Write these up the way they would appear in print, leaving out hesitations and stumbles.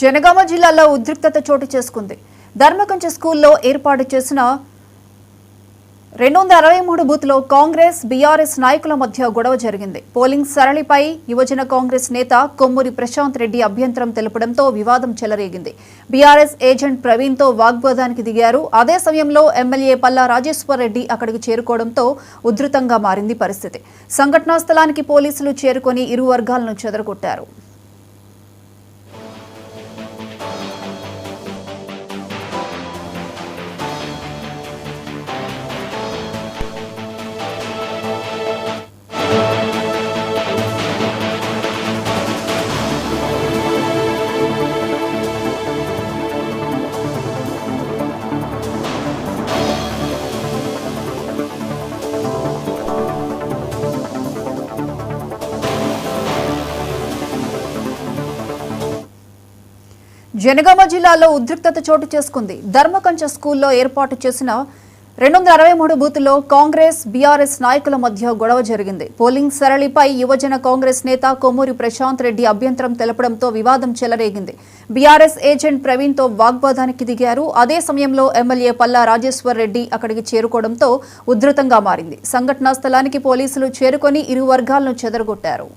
జనగామ జిల్లాలో ఉద్రిక్తత చోటు చేసుకుంది. ధర్మకంచ స్కూల్లో ఏర్పాటు చేసిన 263 బూత్లో కాంగ్రెస్ బీఆర్ఎస్ నాయకుల మధ్య గొడవ జరిగింది. పోలింగ్ సరళిపై యువజన కాంగ్రెస్ నేత కొమ్మూరి ప్రశాంత్ రెడ్డి అభ్యంతరం తెలపడంతో వివాదం చెలరేగింది. బీఆర్ఎస్ ఏజెంట్ ప్రవీణ్తో వాగ్వాదానికి దిగారు. అదే సమయంలో ఎమ్మెల్యే పల్లా రాజేశ్వర్ రెడ్డి అక్కడికి చేరుకోవడంతో ఉధృతంగా మారింది పరిస్థితి. సంఘటనా స్థలానికి పోలీసులు చేరుకొని ఇరు వర్గాలను చెదరగొట్టారు. జనగామ జిల్లాలో ఉద్రిక్తత చోటు చేసుకుంది. ధర్మకంచ స్కూల్లో ఏర్పాటు చేసిన 263 బూత్లో కాంగ్రెస్ బీఆర్ఎస్ నాయకుల మధ్య గొడవ జరిగింది. పోలింగ్ సరళిపై యువజన కాంగ్రెస్ నేత కొమ్మూరి ప్రశాంత్ రెడ్డి అభ్యంతరం తెలపడంతో వివాదం చెలరేగింది. బీఆర్ఎస్ ఏజెంట్ ప్రవీణ్తో వాగ్వాదానికి దిగారు. అదే సమయంలో ఎమ్మెల్యే పల్లా రాజేశ్వర్ రెడ్డి అక్కడికి చేరుకోవడంతో ఉధృతంగా మారింది. సంఘటనా స్థలానికి పోలీసులు చేరుకొని ఇరు వర్గాలను చెదరగొట్టారు.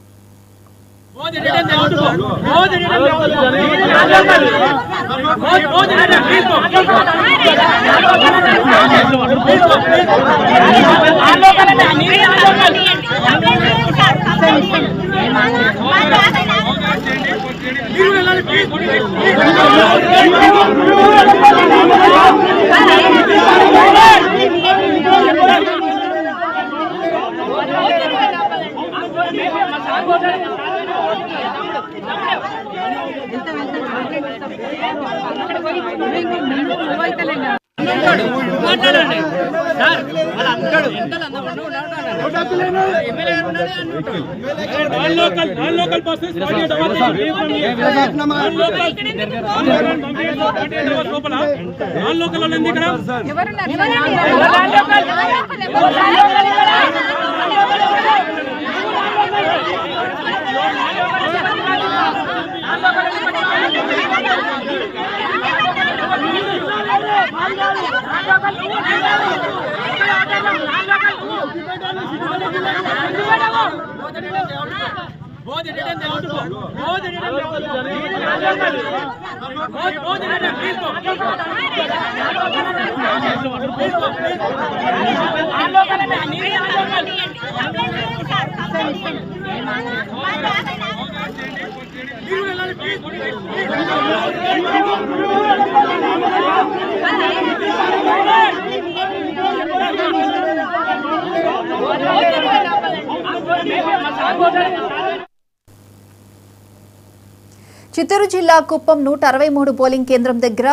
చిత్తూరు జిల్లా కుప్పం 163 పోలింగ్ కేంద్రం దగ్గర